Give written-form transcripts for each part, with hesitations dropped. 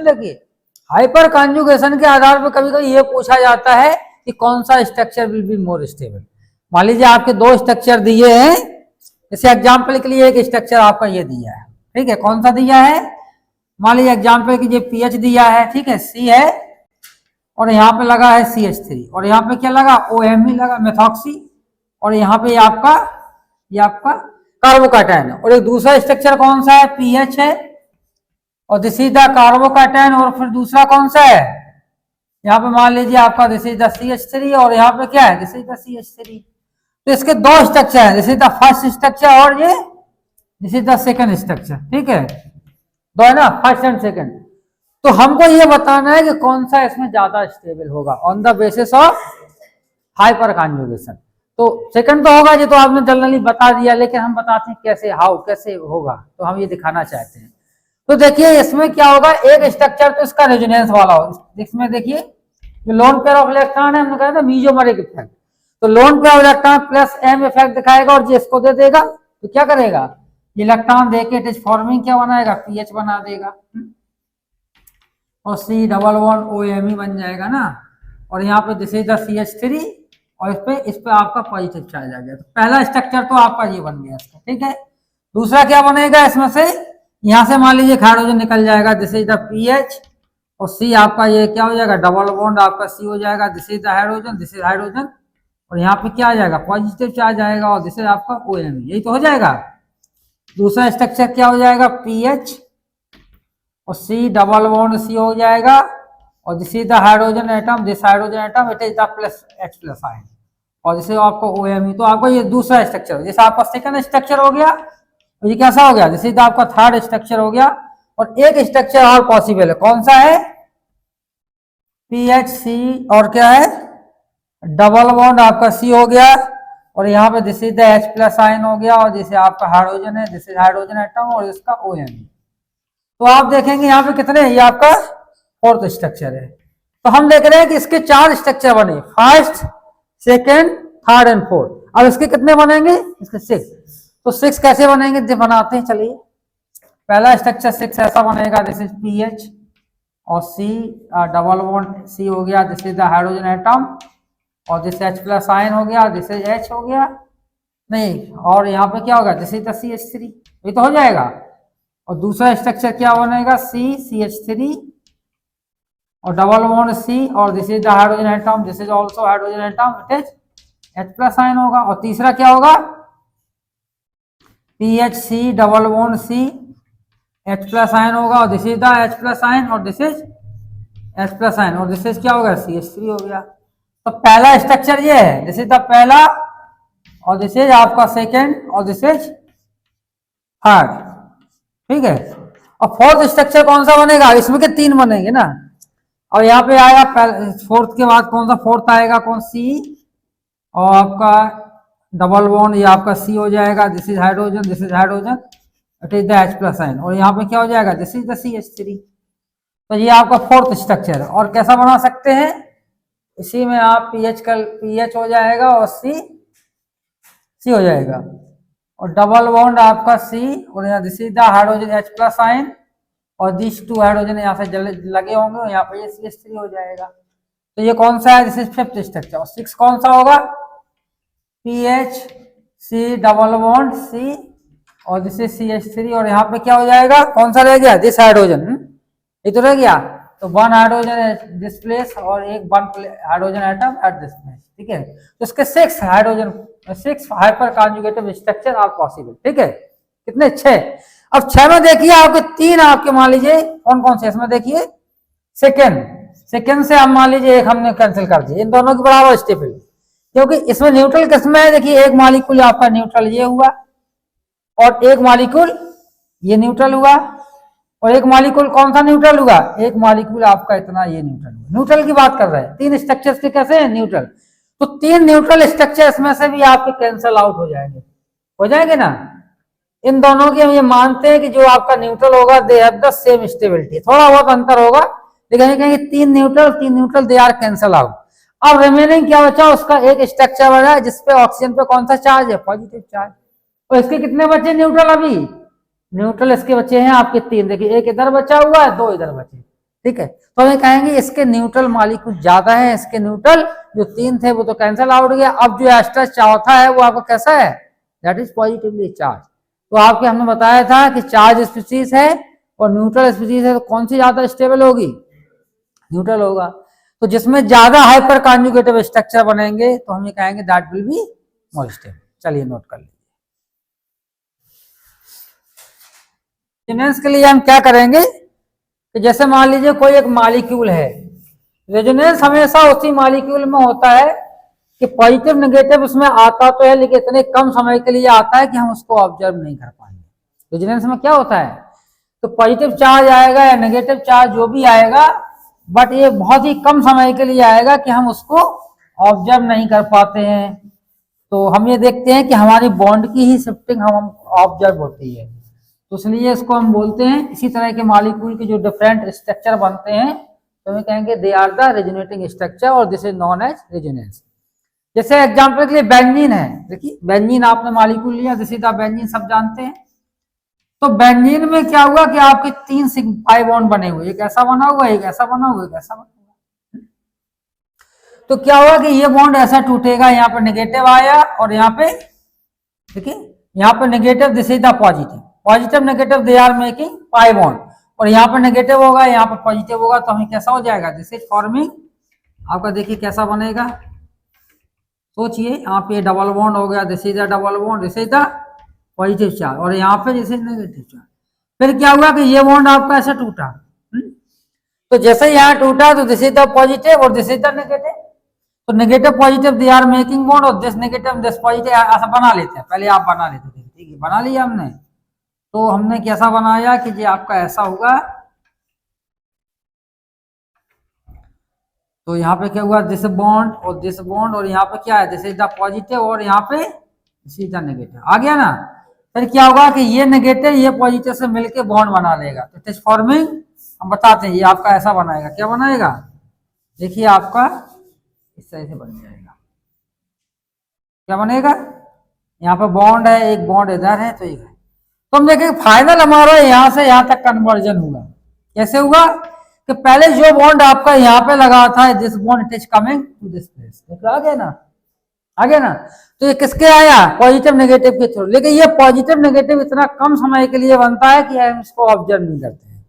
Conjugation देखिए, hyper conjugation के आधार पर कभी कभी ये पूछा जाता है कि कौन सा structure will be more stable. मान लीजिए आपके दो स्ट्रक्चर दिए हैं, जैसे एग्जाम्पल के लिए एक स्ट्रक्चर आपका ये दिया है, ठीक है, कौन सा दिया है, मान लीजिए एग्जाम्पल की पीएच दिया है, ठीक है, सी है और यहाँ पे लगा है CH3 और यहाँ पे क्या लगा OMe लगा मेथॉक्सी, और यहाँ पे ये आपका कार्बोकैटायन है। और एक दूसरा स्ट्रक्चर कौन सा है, पीएच है और दिस इज द कार्बोकैटायन, और फिर दूसरा कौन सा है, यहाँ पे मान लीजिए आपका दिस इज द CH3 और यहाँ पे क्या है, दिस इज द CH3। तो इसके दो स्ट्रक्चर है, this is the first structure और ये this is the second structure, ठीक है, दो है ना, फर्स्ट एंड सेकंड। तो हमको ये बताना है कि कौन सा इसमें ज्यादा स्टेबल होगा on the basis of hyper conjugation. तो सेकंड तो होगा, ये तो आपने जनरली बता दिया, लेकिन हम बताते हैं कैसे, हाउ कैसे होगा, तो हम ये दिखाना चाहते हैं। तो देखिए इसमें क्या होगा, एक स्ट्रक्चर तो इसका रेजोनेंस वाला हो, इसमें देखिए जो लोन पेयर ऑफ इलेक्ट्रॉन है, हमने कहा था मीजोमेरिक इफेक्ट, तो lone pair of electron plus M effect दिखाएगा और जिसको दे देगा तो क्या करेगा, इलेक्ट्रॉन देके इट इज फॉर्मिंग क्या बनाएगा, पीएच बना देगा और C डबल बॉन्ड OMe बन जाएगा ना, और यहाँ पे दिस इज द CH3 और इस पे आपका पॉजिटिव चार्ज आ गया। तो पहला स्ट्रक्चर तो आपका ये बन गया इसका, ठीक है। दूसरा क्या बनेगा इसमें से, यहाँ से मान लीजिए हाइड्रोजन निकल जाएगा, दिस इज द पीएच और सी आपका ये क्या हो जाएगा, डबल बॉन्ड आपका सी हो जाएगा, this is the hydrogen, this is hydrogen, और यहाँ पे क्या आ जाएगा, पॉजिटिव चार्ज आएगा और दिस इज आपका OMe, यही तो हो जाएगा। दूसरा स्ट्रक्चर क्या हो जाएगा, पीएच और सी डबल बॉन्ड सी हो जाएगा और this is the hydrogen atom, this hydrogen atom it is the plus H plus ion और जिसे आपको OMe, तो आपका ये दूसरा स्ट्रक्चर, जैसे आपका सेकंड स्ट्रक्चर हो गया, तो ये कैसा हो गया, जैसे आपका थर्ड स्ट्रक्चर हो गया। और एक स्ट्रक्चर और पॉसिबल है, कौन सा है, PHC और क्या है, डबल बॉन्ड आपका C हो गया और यहाँ पे this is the H plus ion हो गया और जैसे आपका हाइड्रोजन है, दिस इज हाइड्रोजन एटम और इसका OMe। तो आप देखेंगे यहाँ पे कितने, ये आपका फोर्थ स्ट्रक्चर है। तो हम देख रहे हैं कि इसके 4 स्ट्रक्चर बने, first second third and fourth. अब इसके कितने बनेंगे, इसके 6। तो 6 कैसे बनेंगे, जो बनाते हैं, चलिए। पहला स्ट्रक्चर 6 ऐसा बनेगा, दिस इज पीएच और सी डबल बॉन्ड सी हो गया, this is the hydrogen atom और दिस H प्लस आयन हो गया, दिस इज H हो गया नहीं, और यहाँ पे क्या होगा, दिस इज द CH3, ये तो हो जाएगा। और दूसरा स्ट्रक्चर क्या बनेगा, CH3 और डबल बॉन्ड C और this is the hydrogen atom, this is also hydrogen atom, it is H plus ion होगा। और तीसरा क्या होगा, PHC double bond C H plus ion होगा और this is the H plus ion और this is H plus ion और this is क्या होगा, CH3 हो गया। तो पहला स्ट्रक्चर ये है, दिस इज द पहला और दिस इज आपका सेकेंड और दिस इज थर्ड, ठीक है। और फोर्थ स्ट्रक्चर कौन सा बनेगा, इसमें के 3 बनेंगे ना, और यहाँ पे आएगा फोर्थ के बाद कौन सा फोर्थ आएगा, कौन C और आपका डबल बॉन्ड, ये आपका C हो जाएगा, this is hydrogen, this is hydrogen, it is the H plus ion और यहाँ पे क्या हो जाएगा, दिस इज द CH3। तो ये आपका फोर्थ स्ट्रक्चर है। और कैसा बना सकते हैं, इसी में आप पीएच हो जाएगा और सी हो जाएगा और डबल बॉन्ड आपका C और यहाँ this is the hydrogen H plus ion और दिस 2 हाइड्रोजन यहाँ से लगे होंगे, यहाँ पे ये CH3 हो जाएगा। तो ये कौन सा है, दिस इज फिफ्थ स्ट्रक्चर। और 6 कौन सा होगा, Ph C double bond C और दिस इज CH3 और यहाँ पे क्या हो जाएगा, कौन सा रह गया, दिस हाइड्रोजन, ये तो रह गया। तो 1 हाइड्रोजन दिस प्लेस और एक 1 hydrogen atom at this place, ठीक है। तो इसके 6 hyper conjugative structure are possible, ठीक है। कितने, 6। अब 6 में देखिए आपके 3 आपके मान लीजिए कौन कौन से, इसमें देखिए सेकेंड से हम मान लीजिए एक हमने कैंसिल कर दिया, इन दोनों के बराबर स्टेबल, क्योंकि इसमें न्यूट्रल किसमें है, देखिए एक मॉलिक्यूल आपका न्यूट्रल ये हुआ और एक मॉलिक्यूल ये न्यूट्रल हुआ और एक मॉलिक्यूल कौन सा न्यूट्रल हुआ, एक मॉलिक्यूल आपका इतना ये न्यूट्रल हुआ। न्यूट्रल की बात कर रहे हैं, 3 स्ट्रक्चर्स के कैसे हैं, न्यूट्रल। तो 3 न्यूट्रल स्ट्रक्चर्स में से भी आपके कैंसल आउट हो जाएंगे ना। इन दोनों के हम ये मानते हैं कि जो आपका न्यूट्रल होगा they have the same stability, थोड़ा बहुत अंतर होगा लेकिन कहेंगे 3 neutral they are cancel out. अब रिमेनिंग क्या बचा, उसका एक स्ट्रक्चर बचा जिसपे ऑक्सीजन पे कौन सा चार्ज है, पॉजिटिव चार्ज। और इसके कितने बचे न्यूट्रल, अभी न्यूट्रल इसके बचे हैं आपके 3, देखिए एक इधर बचा हुआ है, 2 इधर बचे, ठीक है। तो हम कहेंगे इसके न्यूट्रल मॉलिक्यूल ज्यादा है, इसके न्यूट्रल जो 3 थे वो तो कैंसिल आउट गया। अब जो एक्स्ट्रा चौथा है वो आपका कैसा है, दैट इज पॉजिटिवली चार्ज। तो आपके हमने बताया था कि चार्ज स्पीशीज है और न्यूट्रल स्पीशीज है, तो कौन सी ज्यादा स्टेबल होगी, न्यूट्रल होगा। तो जिसमें ज्यादा हाइपर कॉन्जुगेटिव स्ट्रक्चर बनेंगे तो हम ये कहेंगे that will be more stable. चलिए नोट कर लीजिए। रेजोनेंस के लिए हम क्या करेंगे कि जैसे मान लीजिए कोई एक मॉलिक्यूल है, रेजोनेंस हमेशा उसी मॉलिक्यूल में होता है कि पॉजिटिव नेगेटिव उसमें आता तो है लेकिन इतने कम समय के लिए आता है कि हम उसको ऑब्जर्व नहीं कर पाएंगे। रेजोनेंस में क्या होता है, तो पॉजिटिव चार्ज आएगा या नेगेटिव चार्ज जो भी आएगा, बट ये बहुत ही कम समय के लिए आएगा कि हम उसको ऑब्जर्व नहीं कर पाते हैं। तो हम ये देखते हैं कि हमारी बॉन्ड की ही शिफ्टिंग हम ऑब्जर्व होती है, तो इसलिए इसको हम बोलते हैं। इसी तरह के मॉलिक्यूल के जो डिफरेंट स्ट्रक्चर बनते हैं तो हम कहेंगे they are the resonating structure और this is known as resonance. जैसे एग्जांपल के लिए बेंजीन है, देखिए बेंजीन आपने मॉलिक्यूल लिया, दिस इज द बेंजीन, सब जानते हैं। तो बेंजीन में क्या हुआ कि आपके 3 पाई बॉन्ड बने हुए, एक ऐसा बना हुआ, एक ऐसा बना हुआ, एक ऐसा बना हुआ। तो क्या हुआ कि ये बॉन्ड ऐसा टूटेगा, यहाँ पे नेगेटिव आया और यहाँ पे देखिए यहाँ पे negative, this is the positive, positive negative they are making pi bond, और यहाँ पे नेगेटिव होगा, यहाँ पे पॉजिटिव होगा, तो हमें कैसा हो जाएगा, दिस इज फॉर्मिंग आपका, देखिए कैसा बनेगा, सोचिए यहाँ पे डबल बॉन्ड हो गया, this is the double bond, this is the positive charge, और यहाँ पे दिस इज नेगेटिव चार्ज। फिर क्या हुआ कि ये बॉन्ड आपका ऐसा टूटा, तो जैसे यहाँ टूटा तो दिस इज द पॉजिटिव और दिस इज द नेगेटिव, तो negative positive they are making bond और दिस नेगेटिव दिस पॉजिटिव, ऐसा बना लेते हैं। पहले आप बना लेते थे, ठीक है, बना लिया हमने। तो हमने कैसा बनाया कि ये आपका ऐसा होगा, तो यहाँ पे क्या हुआ, दिस बॉन्ड और दिस बॉन्ड, और यहाँ पे क्या है, दिस इज द पॉजिटिव और यहाँ पे दिस इज द नेगेटिव, आ गया ना। फिर क्या होगा कि ये नेगेटिव ये पॉजिटिव से मिलके बॉन्ड बना लेगा, तो इट इज फॉर्मिंग, हम बताते हैं ये आपका ऐसा बनाएगा, क्या बनाएगा, देखिए आपका इस तरह से बन जाएगा, क्या बनेगा, यहाँ पे बॉन्ड है, एक बॉन्ड इधर है, तो ये है। तो हम देखें फाइनल हमारा यहाँ से यहाँ तक कन्वर्जन हुआ, कैसे हुआ कि पहले जो बॉन्ड आपका यहाँ पे लगा था, this bond it is coming to this place, देखो आ गया ना, आ गया ना। तो ये किसके आया, पॉजिटिव नेगेटिव के थ्रू, लेकिन ये पॉजिटिव नेगेटिव इतना कम समय के लिए बनता है कि हम इसको ऑब्जर्व नहीं करते हैं,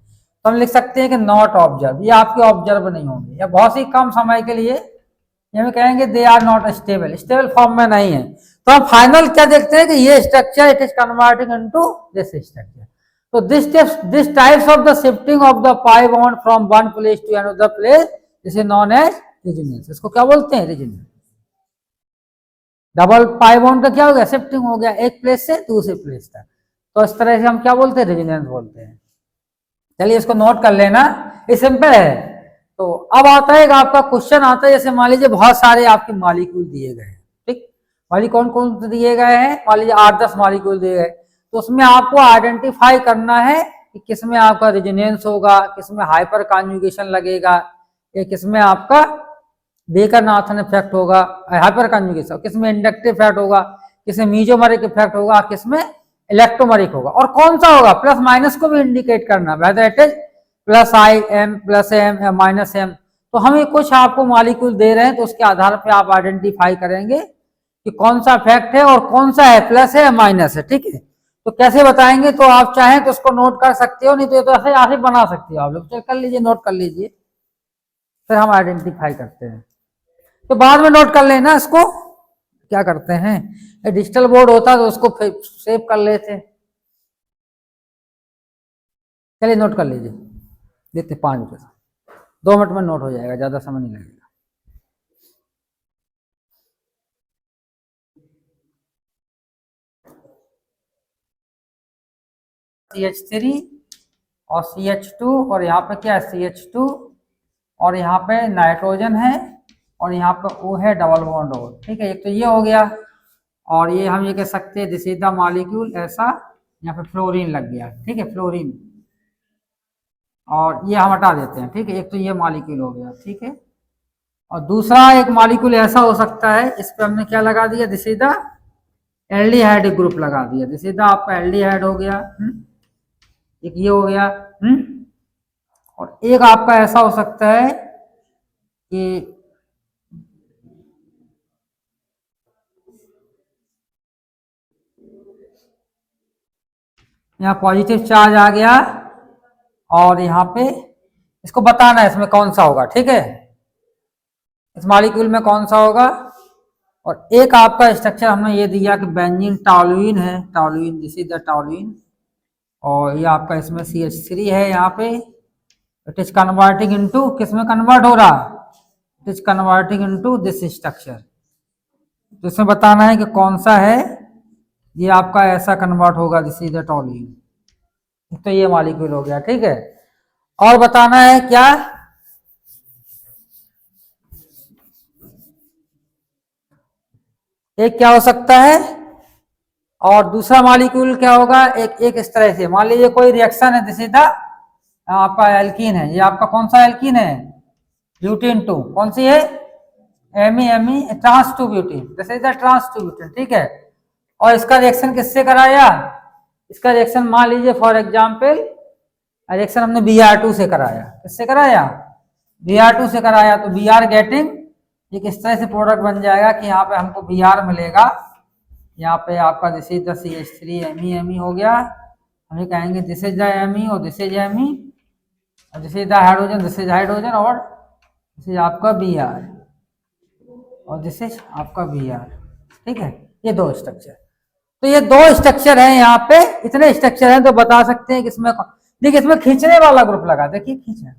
तो हम लिख सकते हैं कि नॉट ऑब्जर्व, ये आपके ऑब्जर्व नहीं होंगे, या बहुत ही कम समय के लिए, ये कहेंगे they are not stable, stable form में नहीं है। तो हम फाइनल क्या देखते हैं कि ये structure it is converting into this structure. तो this types of the shifting of the pi bond from one place to another place, this is known as resonance. इसको क्या बोलते हैं, रेजोनेंस। डबल पाई बॉन्ड का क्या हो गया, shifting हो गया एक प्लेस से दूसरे प्लेस तक, तो इस तरह से हम क्या बोलते हैं, रेजोनेंस बोलते हैं। चलिए इसको नोट कर लेना, ये सिंपल है। तो अब आता है आपका क्वेश्चन आता है, जैसे मान लीजिए बहुत सारे आपके मॉलिक्यूल दिए गए हैं, ठीक, मॉलिक्यूल कौन कौन से दिए गए हैं, मान लीजिए 8-10 मॉलिक्यूल दिए गए, तो उसमें आपको आइडेंटिफाई करना है कि किसमें आपका रेजोनेंस होगा, किसमें हाइपर कॉन्जुगेशन लगेगा, या किसमें आपका बेकर नाथन इफेक्ट होगा, हाइपर कॉन्जुगेशन, किसमें इंडक्टिव इफेक्ट होगा, किसमें मीजोमेरिक इफेक्ट होगा, किसमें इलेक्ट्रोमेरिक होगा, और कौन सा होगा, प्लस माइनस को भी इंडिकेट करना, whether it is plus I M plus M या माइनस एम। तो हमें कुछ आपको मॉलिक्यूल दे रहे हैं, तो उसके आधार पे आप आइडेंटिफाई करेंगे कि कौन सा इफेक्ट है और कौन सा है, प्लस है या माइनस है, ठीक है। तो कैसे बताएंगे, तो आप चाहें तो उसको नोट कर सकते हो, नहीं तो ऐसे ऐसे बना सकते हो आप लोग, चेक कर लीजिए, नोट कर लीजिए, फिर हम आइडेंटिफाई करते हैं। तो बाद में नोट कर लेना, इसको क्या करते हैं, डिजिटल बोर्ड होता तो उसको सेव कर लेते। चलिए नोट कर लीजिए, देते 5 मिनट, 2 मिनट में नोट हो जाएगा, ज्यादा समय नहीं लगेगा। CH3 और CH2 और यहाँ पे क्या है, CH2 और यहाँ पे नाइट्रोजन है और यहाँ पे O है डबल बॉन्ड O, ठीक है। एक तो ये हो गया, और ये हम ये कह सकते हैं दिस इज द मॉलिक्यूल, ऐसा यहाँ पे फ्लोरीन लग गया, ठीक है, फ्लोरीन, और ये हम हटा देते हैं, ठीक है। एक तो ये मॉलिक्यूल हो गया, ठीक है। और दूसरा एक मॉलिक्यूल ऐसा हो सकता है, इस पे हमने क्या लगा दिया, this is the aldehyde group लगा दिया, दिस इज द आपका एल्डिहाइड हो गया, एक ये हो गया, और एक आपका ऐसा हो सकता है कि यहाँ पॉजिटिव चार्ज आ गया और यहाँ पे इसको बताना है इसमें कौन सा होगा, ठीक है, इस मॉलिक्यूल में कौन सा होगा। और एक आपका स्ट्रक्चर हमने ये दिया कि बेंजीन टॉलुइन है, toluene, this is the toluene, और ये आपका इसमें CH3 है यहाँ पे। इट इज कन्वर्टिंग इनटू, किस में कन्वर्ट हो रहा, it is converting into this structure. तो इसमें बताना है कि कौन सा है, ये आपका ऐसा कन्वर्ट होगा, दिस इज द टॉलुइन। तो ये मॉलिक्यूल हो गया, ठीक है। और बताना है क्या, एक क्या हो सकता है और दूसरा मॉलिक्यूल क्या होगा, एक इस तरह से मान लीजिए कोई रिएक्शन है, दिस इज द आपका एल्कीन है, ये आपका कौन सा एल्कीन है, ब्यूटेन 2, कौन सी है, एमी trans two butane, this is the trans two butane, ठीक है। और इसका रिएक्शन किससे कराया, इसका रिएक्शन मान लीजिए फॉर एग्जाम्पल रिएक्शन हमने Br2 से कराया, किससे कराया, Br2 से कराया, तो Br गेटिंग एक इस तरह से प्रोडक्ट बन जाएगा कि यहाँ पे हमको Br मिलेगा, यहाँ पे आपका this is the CH3 Me हो गया, हम कहेंगे दिस इज द Me और दिस इज Me, और this is the hydrogen, this is hydrogen, और दिस इज आपका Br और दिस इज आपका Br, ठीक है। ये दो स्ट्रक्चर, तो ये दो स्ट्रक्चर हैं यहाँ पे, इतने स्ट्रक्चर हैं तो बता सकते हैं कि इसमें, देखिए इसमें खींचने वाला ग्रुप लगा, देखिए खींचना,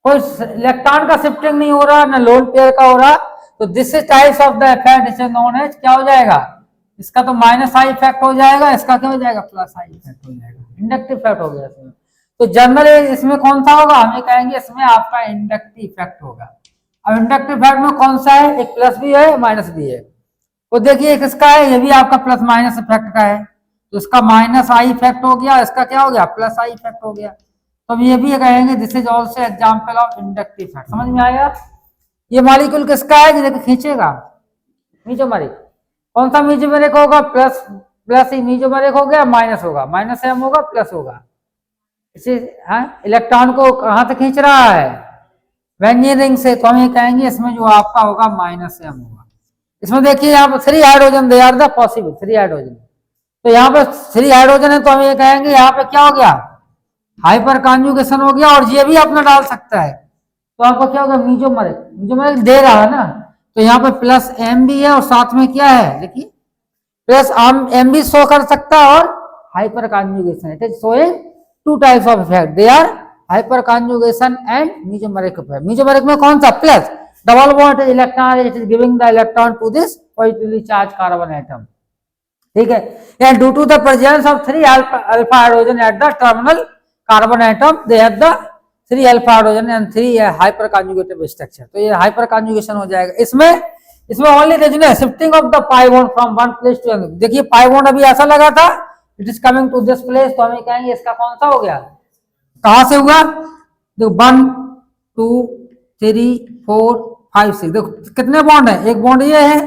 कोई इलेक्ट्रॉन का शिफ्टिंग नहीं हो रहा, ना लोन पेयर का हो रहा, तो this is types of the effect is known as, क्या हो जाएगा, इसका तो -I इफेक्ट हो जाएगा, इसका क्या हो जाएगा, +I इफेक्ट हो जाएगा, इंडक्टिव इफेक्ट हो गया इसमें। तो जनरली इसमें कौन सा होगा, हमें कहेंगे इसमें आपका इंडक्टिव इफेक्ट होगा। अब इंडक्टिव इफेक्ट में कौन सा है, एक प्लस भी है माइनस भी है, तो देखिए एक इसका है, ये भी आपका प्लस माइनस इफेक्ट का है, तो इसका -I इफेक्ट हो गया, इसका क्या हो गया, +I इफेक्ट हो गया। तो हम ये भी कहेंगे this is also example of inductive effect, समझ में आया। ये मॉलिक्यूल किसका है, देखिए खींचेगा, मीजोमेरिक, कौन सा मीजोमेरिक होगा, प्लस ही मीजोमेरिक हो गया, माइनस होगा, -M होगा, प्लस होगा, इसे इलेक्ट्रॉन को कहां से खींच रहा है, बेंजीन रिंग से, तो हम ये कहेंगे इसमें जो आपका होगा -M होगा। इसमें देखिए यहाँ पर 3 hydrogen, they are the possible 3 hydrogen, तो यहाँ पर 3 हाइड्रोजन है, तो हम ये कहेंगे यहाँ पे क्या हो गया, हाइपर कॉन्जुगेशन हो गया, और ये भी अपना डाल सकता है, तो आपको क्या होगा, मीजोमेरिक दे रहा है ना, तो यहाँ पर +M भी है और साथ में क्या है, देखिए +M भी शो कर सकता है, और hyper conjugation, it is showing 2 types of effect, they are hyper conjugation and mesomeric effect. Mesomeric में कौन सा, plus, double bond electron, it is giving the electron to this positively charge carbon atom, ठीक है। And due to the presence of 3 alpha hydrogen at the terminal carbon atom, they have the 3 alpha hydrogen and 3 hyper conjugative structure, तो ये hyper conjugation हो जाएगा। इसमें only resonance shifting of the pi bond from one place to another, देखिए pi bond अभी ऐसा लगा था, it is coming to this place, तो हम कहेंगे इसका कौन सा हो गया, कहां से हुआ, देखो 1 2 3 4 5 6, देखो कितने बॉन्ड है, एक बॉन्ड ये है,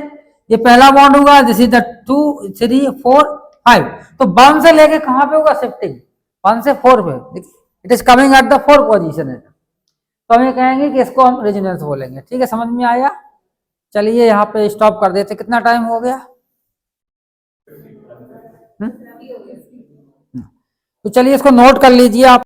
ये पहला बॉन्ड होगा, दिस इज द 2 3 4 5, तो 1 से लेके कहां पे होगा शिफ्टिंग, 1 से 4 पे, it is coming at the 4 position है, तो हम ये कहेंगे कि इसको हम रेजोनेंस बोलेंगे, ठीक है, समझ में आया। चलिए यहाँ पे स्टॉप कर देते, कितना टाइम हो गया, तो चलिए इसको नोट कर लीजिए आप।